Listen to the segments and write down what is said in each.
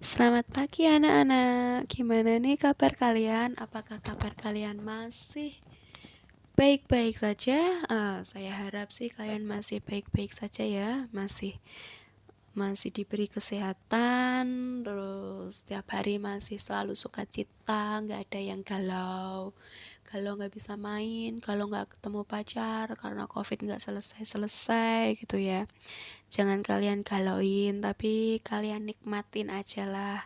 Selamat pagi anak-anak. Gimana nih kabar kalian? Apakah kabar kalian masih baik-baik saja? Saya harap sih kalian masih baik-baik saja ya. Masih diberi kesehatan, terus setiap hari masih selalu sukacita, nggak ada yang galau. Kalau nggak bisa main, kalau nggak ketemu pacar karena COVID nggak selesai-selesai gitu ya. Jangan kalian galauin, tapi kalian nikmatin aja lah.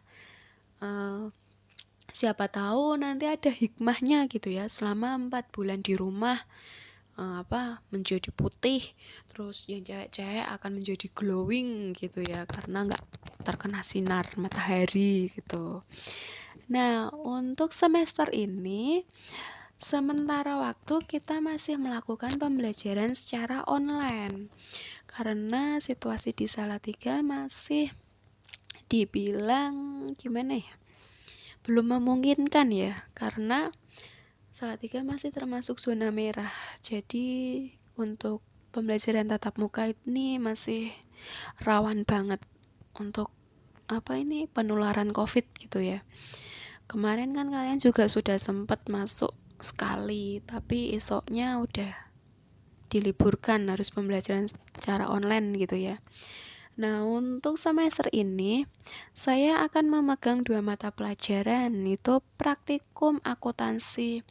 Eh, Siapa tahu nanti ada hikmahnya gitu ya, selama 4 bulan di rumah menjadi putih, terus yang cewek-cewek akan menjadi glowing gitu ya, karena nggak terkena sinar matahari gitu. Nah, untuk semester ini sementara waktu kita masih melakukan pembelajaran secara online karena situasi di Salatiga masih dibilang gimana ya, belum memungkinkan ya, karena Salatiga masih termasuk zona merah. Jadi untuk pembelajaran tatap muka ini masih rawan banget untuk penularan COVID gitu ya. Kemarin kan kalian juga sudah sempat masuk sekali, tapi esoknya udah diliburkan, harus pembelajaran secara online gitu ya. Nah, untuk semester ini saya akan memegang 2 mata pelajaran, itu praktikum akuntansi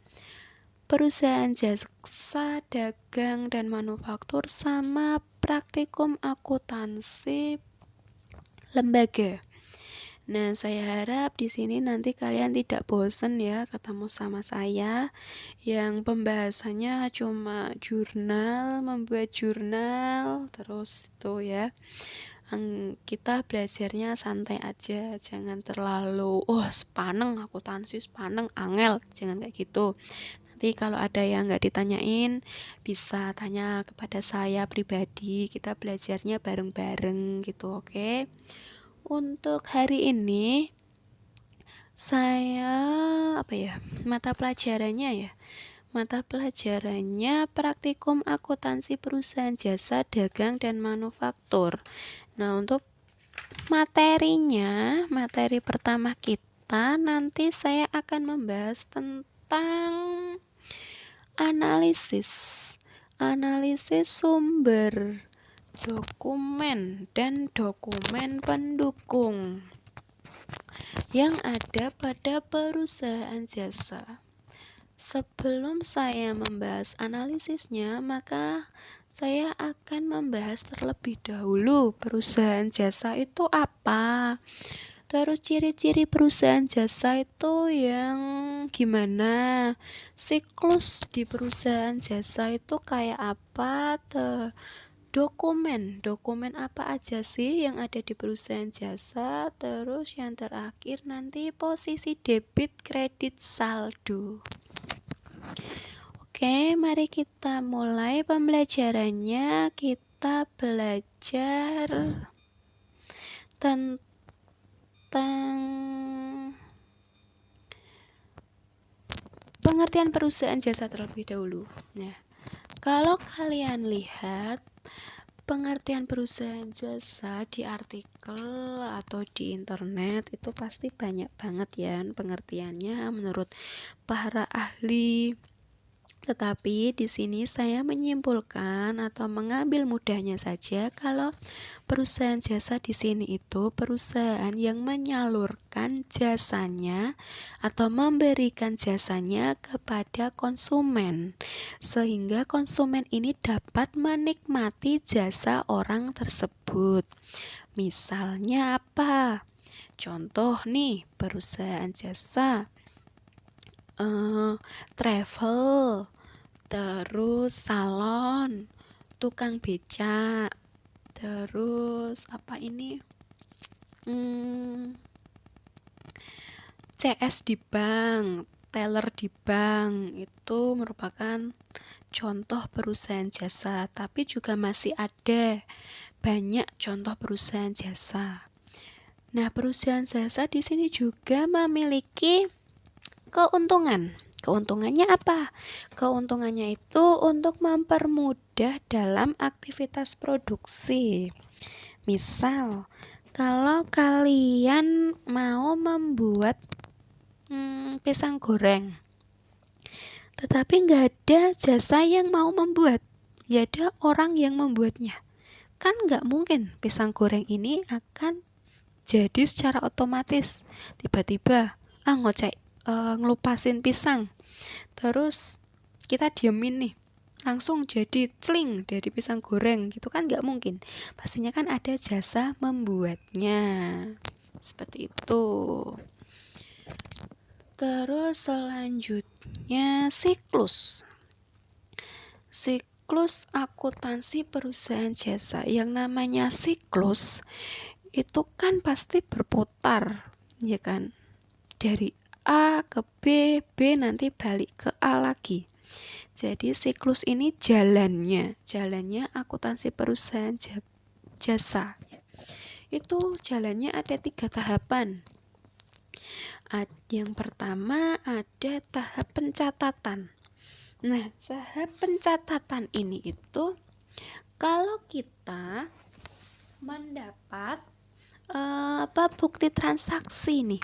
perusahaan jasa dagang dan manufaktur sama praktikum akuntansi lembaga. Nah, saya harap di sini nanti kalian tidak bosen ya ketemu sama saya yang pembahasannya cuma jurnal, membuat jurnal, terus itu ya. Kita belajarnya santai aja, jangan terlalu sepaneng akuntansi, sepaneng angel, jangan kayak gitu. Nanti kalau ada yang nggak ditanyain, bisa tanya kepada saya pribadi. Kita belajarnya bareng-bareng gitu, oke? Untuk hari ini, saya mata pelajarannya ya. Mata pelajarannya praktikum akuntansi perusahaan jasa dagang dan manufaktur. Nah, untuk materi pertama kita nanti saya akan membahas tentang analisis sumber dokumen dan dokumen pendukung yang ada pada perusahaan jasa. Sebelum saya membahas analisisnya, maka saya akan membahas terlebih dahulu perusahaan jasa itu apa. Terus ciri-ciri perusahaan jasa itu yang gimana? Siklus di perusahaan jasa itu kayak apa? Dokumen apa aja sih yang ada di perusahaan jasa? Terus yang terakhir nanti posisi debit, kredit, saldo. Oke, mari kita mulai pembelajarannya. Kita belajar tentang pengertian perusahaan jasa terlebih dahulu. Nah, kalau kalian lihat pengertian perusahaan jasa di artikel atau di internet itu pasti banyak banget ya pengertiannya menurut para ahli. Tetapi di sini saya menyimpulkan atau mengambil mudahnya saja kalau perusahaan jasa di sini itu perusahaan yang menyalurkan jasanya atau memberikan jasanya kepada konsumen sehingga konsumen ini dapat menikmati jasa orang tersebut. Misalnya apa? Contoh nih, perusahaan jasa travel, terus salon, tukang becak, terus CS di bank, teller di bank, itu merupakan contoh perusahaan jasa. Tapi juga masih ada banyak contoh perusahaan jasa. Nah, perusahaan jasa di sini juga memiliki keuntungan. Keuntungannya apa? Keuntungannya itu untuk mempermudah dalam aktivitas produksi. Misal, Kalau kalian mau membuat pisang goreng, tetapi nggak ada jasa yang mau membuat, nggak ada orang yang membuatnya, kan nggak mungkin pisang goreng ini akan jadi secara otomatis. Tiba-tiba ngelupasin pisang, terus kita diemin nih, langsung jadi celing dari pisang goreng gitu kan nggak mungkin. Pastinya kan ada jasa membuatnya, seperti itu. Terus selanjutnya siklus akuntansi perusahaan jasa. Yang namanya siklus itu kan pasti berputar, ya kan, dari A ke B, B nanti balik ke A lagi. Jadi siklus ini jalannya akuntansi perusahaan jasa. Itu jalannya ada 3 tahapan. Yang pertama ada tahap pencatatan. Nah, tahap pencatatan ini itu kalau kita mendapat bukti transaksi nih.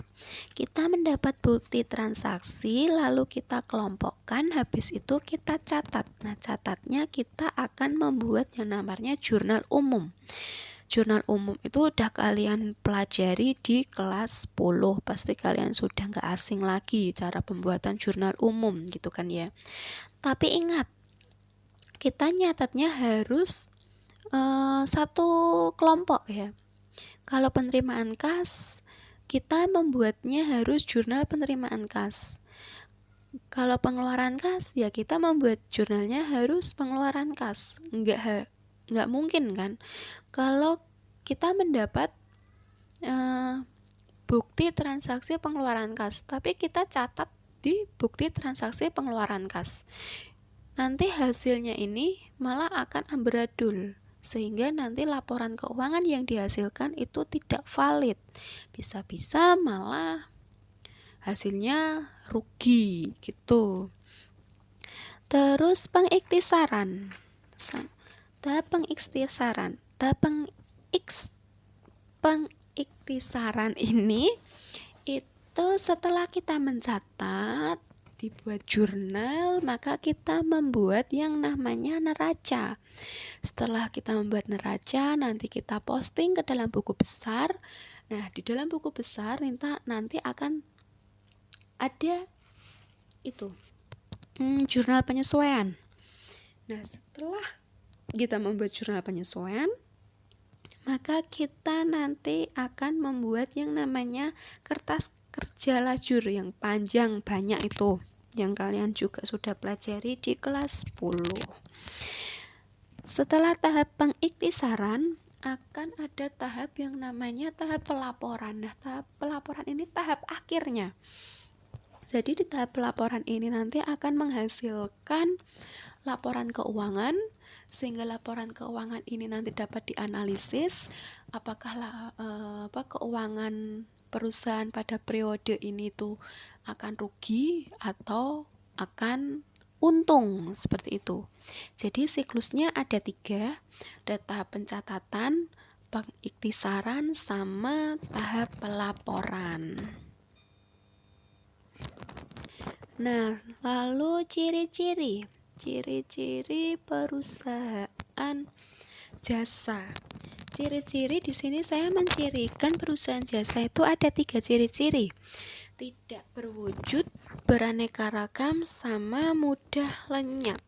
Kita mendapat bukti transaksi, lalu kita kelompokkan, habis itu kita catat. Nah, catatnya kita akan membuat yang namanya jurnal umum. Jurnal umum itu udah kalian pelajari di kelas 10. Pasti kalian sudah gak asing lagi cara pembuatan jurnal umum gitu kan ya. Tapi ingat, kita nyatatnya harus satu kelompok ya. Kalau penerimaan kas, kita membuatnya harus jurnal penerimaan kas. Kalau pengeluaran kas, ya kita membuat jurnalnya harus pengeluaran kas. Nggak mungkin kan? Kalau kita mendapat bukti transaksi pengeluaran kas, tapi kita catat di bukti transaksi pengeluaran kas, nanti hasilnya ini malah akan amburadul, sehingga nanti laporan keuangan yang dihasilkan itu tidak valid, bisa-bisa malah hasilnya rugi gitu. Terus pengiktisaran. Tahap pengiktisaran ini itu setelah kita mencatat, dibuat jurnal, maka kita membuat yang namanya neraca. Setelah kita membuat neraca, nanti kita posting ke dalam buku besar. Nah, di dalam buku besar nanti akan ada itu jurnal penyesuaian. Nah, setelah kita membuat jurnal penyesuaian, maka kita nanti akan membuat yang namanya kertas kerja lajur yang panjang banyak itu, yang kalian juga sudah pelajari di kelas 10. Setelah tahap pengiktisaran, akan ada tahap yang namanya tahap pelaporan. Nah, tahap pelaporan ini tahap akhirnya. Jadi di tahap pelaporan ini nanti akan menghasilkan laporan keuangan, sehingga laporan keuangan ini nanti dapat dianalisis apakah keuangan perusahaan pada periode ini tuh akan rugi atau akan untung, seperti itu. Jadi siklusnya ada 3, ada tahap pencatatan, pengiktisaran, sama tahap pelaporan. Nah, lalu ciri-ciri perusahaan jasa. Ciri-ciri di sini saya mencirikan perusahaan jasa itu ada 3 ciri-ciri. Tidak berwujud, beraneka ragam, sama mudah lenyap.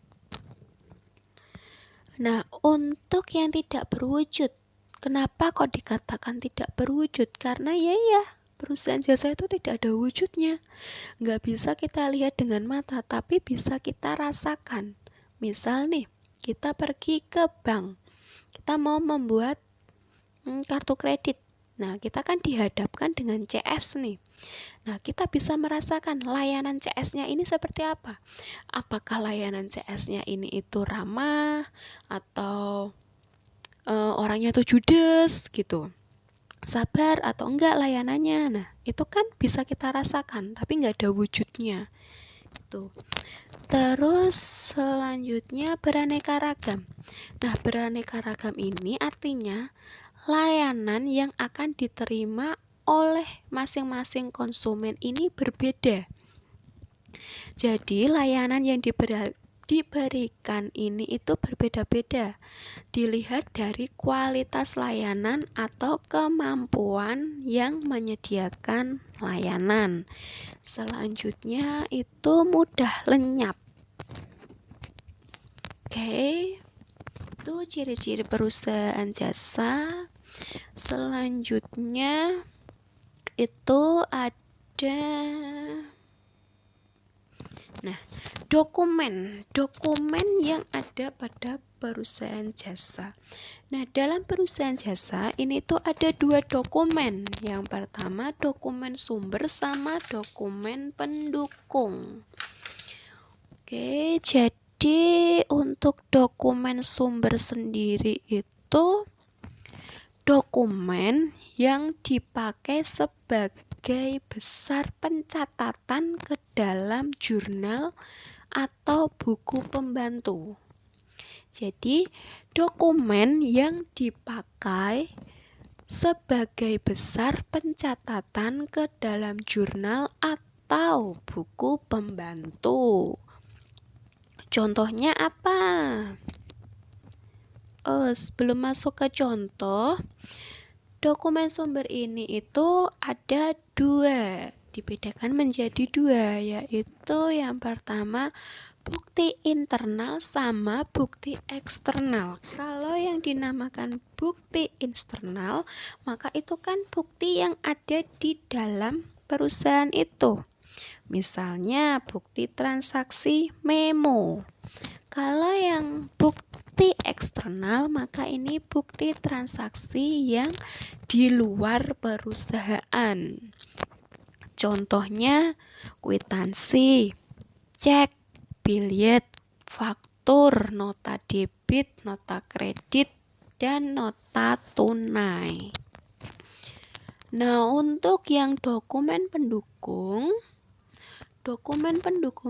Nah, untuk yang tidak berwujud, kenapa kok dikatakan tidak berwujud? Karena ya perusahaan jasa itu tidak ada wujudnya. Nggak bisa kita lihat dengan mata, tapi bisa kita rasakan. Misal nih, kita pergi ke bank, kita mau membuat kartu kredit. Nah, kita kan dihadapkan dengan CS nih. Nah, kita bisa merasakan layanan CS-nya ini seperti apa. Apakah layanan CS-nya ini itu ramah, atau orangnya tuh judes gitu, sabar atau enggak layanannya. Nah, itu kan bisa kita rasakan, tapi nggak ada wujudnya itu. Terus selanjutnya beraneka ragam. Nah, beraneka ragam ini artinya layanan yang akan diterima oleh masing-masing konsumen ini berbeda. Jadi layanan yang diberikan ini itu berbeda-beda. Dilihat dari kualitas layanan atau kemampuan yang menyediakan layanan. Selanjutnya itu mudah lenyap. Oke, itu ciri-ciri perusahaan jasa. Selanjutnya itu ada dokumen yang ada pada perusahaan jasa. Nah, dalam perusahaan jasa ini tuh ada 2 dokumen. Yang pertama dokumen sumber sama dokumen pendukung. Oke, jadi untuk dokumen sumber sendiri itu dokumen yang dipakai sebagai besar pencatatan ke dalam jurnal atau buku pembantu. Jadi, dokumen yang dipakai sebagai besar pencatatan ke dalam jurnal atau buku pembantu. Contohnya apa? Sebelum masuk ke contoh, dokumen sumber ini itu ada 2, dibedakan menjadi 2, yaitu yang pertama bukti internal sama bukti eksternal. Kalau yang dinamakan bukti internal, maka itu kan bukti yang ada di dalam perusahaan itu. Misalnya bukti transaksi memo. Kalau yang bukti eksternal, maka ini bukti transaksi yang di luar perusahaan. Contohnya kwitansi, cek, biljet, faktur, nota debit, nota kredit, dan nota tunai. Nah, untuk yang dokumen pendukung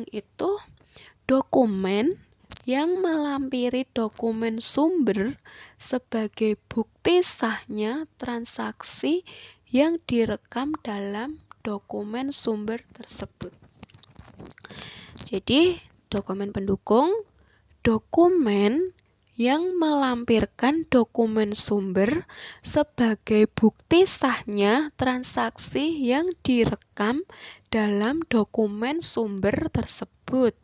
itu dokumen yang melampiri dokumen sumber sebagai bukti sahnya transaksi yang direkam dalam dokumen sumber tersebut. Jadi, dokumen pendukung, dokumen yang melampirkan dokumen sumber sebagai bukti sahnya transaksi yang direkam dalam dokumen sumber tersebut.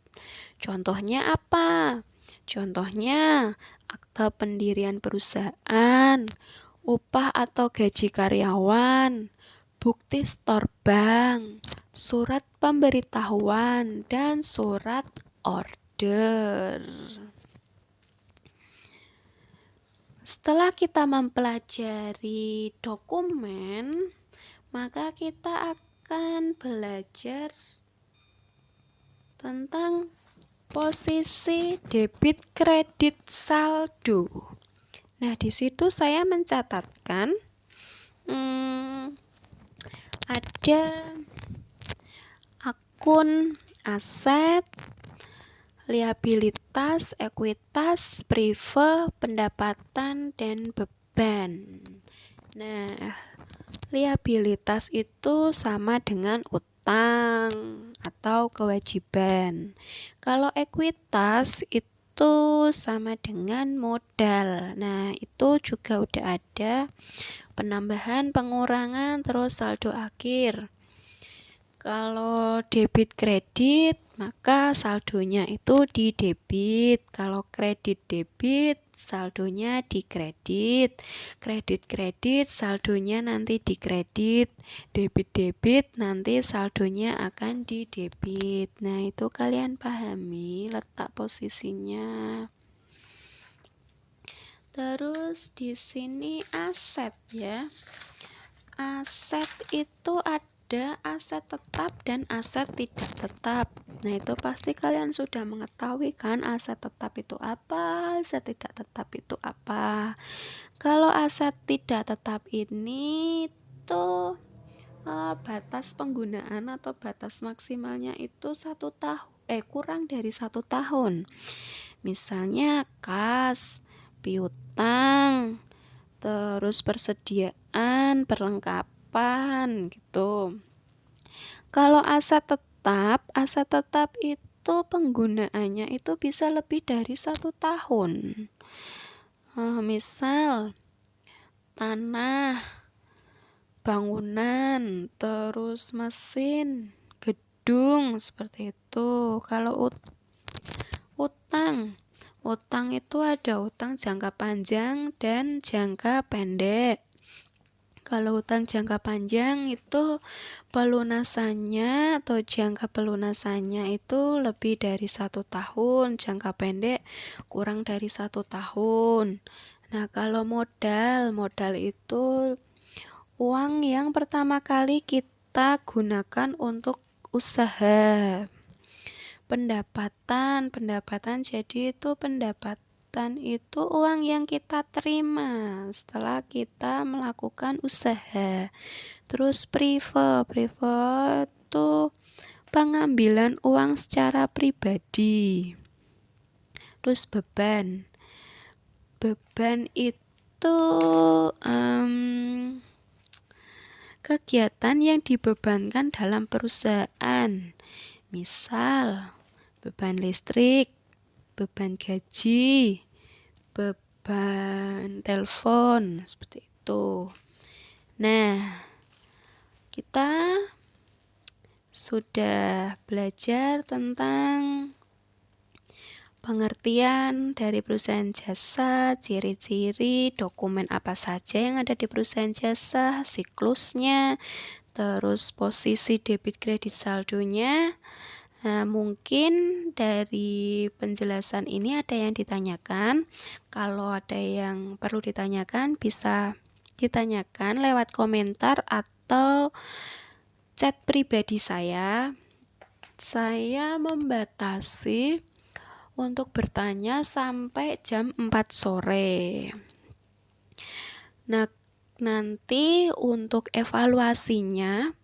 Contohnya apa? Contohnya akta pendirian perusahaan, upah atau gaji karyawan, bukti store bank, surat pemberitahuan, dan surat order. Setelah kita mempelajari dokumen, maka kita akan belajar tentang posisi debit kredit saldo. Nah, di situ saya mencatatkan ada akun aset, liabilitas, ekuitas, prive, pendapatan, dan beban. Nah, liabilitas itu sama dengan utang atau kewajiban. Kalau ekuitas itu sama dengan modal. Nah, itu juga udah ada penambahan, pengurangan, terus saldo akhir. Kalau debit kredit, maka saldonya itu di debit. Kalau kredit debit, saldonya di kredit. Kredit saldonya nanti di kredit. Debit nanti saldonya akan di debit. Nah, itu kalian pahami letak posisinya. Terus di sini aset ya. Aset itu ada aset tetap dan aset tidak tetap. Nah, itu pasti kalian sudah mengetahui kan aset tetap itu apa, aset tidak tetap itu apa. Kalau aset tidak tetap ini itu batas penggunaan atau batas maksimalnya itu 1 tahun, kurang dari 1 tahun. Misalnya kas, piutang, terus persediaan, perlengkapan gitu. Kalau aset tetap itu penggunaannya itu bisa lebih dari 1 tahun. Misal tanah, bangunan, terus mesin, gedung, seperti itu. Kalau utang itu ada utang jangka panjang dan jangka pendek. Kalau utang jangka panjang itu pelunasannya atau jangka pelunasannya itu lebih dari 1 tahun, jangka pendek kurang dari 1 tahun. Nah, kalau modal itu uang yang pertama kali kita gunakan untuk usaha. Pendapatan jadi itu pendapatan itu uang yang kita terima setelah kita melakukan usaha. Terus prive itu pengambilan uang secara pribadi. Terus beban itu kegiatan yang dibebankan dalam perusahaan. Misal beban listrik, beban gaji, beban telepon, seperti itu. Nah, kita sudah belajar tentang pengertian dari perusahaan jasa, ciri-ciri, dokumen apa saja yang ada di perusahaan jasa, siklusnya, terus posisi debit kredit saldonya. Nah, mungkin dari penjelasan ini ada yang ditanyakan. Kalau ada yang perlu ditanyakan, bisa ditanyakan lewat komentar atau chat pribadi saya. Saya membatasi untuk bertanya sampai jam 4 sore. Nah, nanti untuk evaluasinya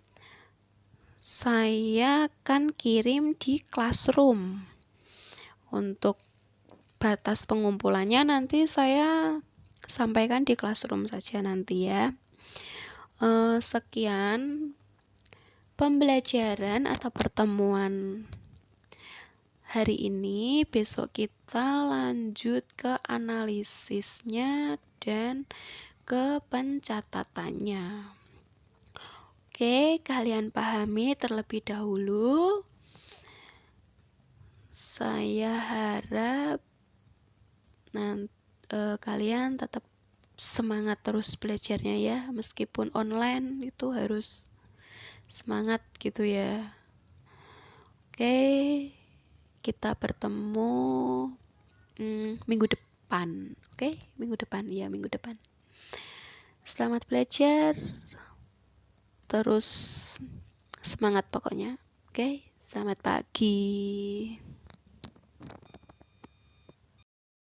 saya akan kirim di Classroom. Untuk batas pengumpulannya nanti saya sampaikan di Classroom saja nanti ya. Sekian pembelajaran atau pertemuan hari ini. Besok kita lanjut ke analisisnya dan ke pencatatannya. Oke, kalian pahami terlebih dahulu. Saya harap kalian tetap semangat terus belajarnya ya, meskipun online itu harus semangat gitu ya. Oke, kita bertemu minggu depan. Oke, minggu depan. Selamat belajar. Terus semangat pokoknya. Oke, selamat pagi.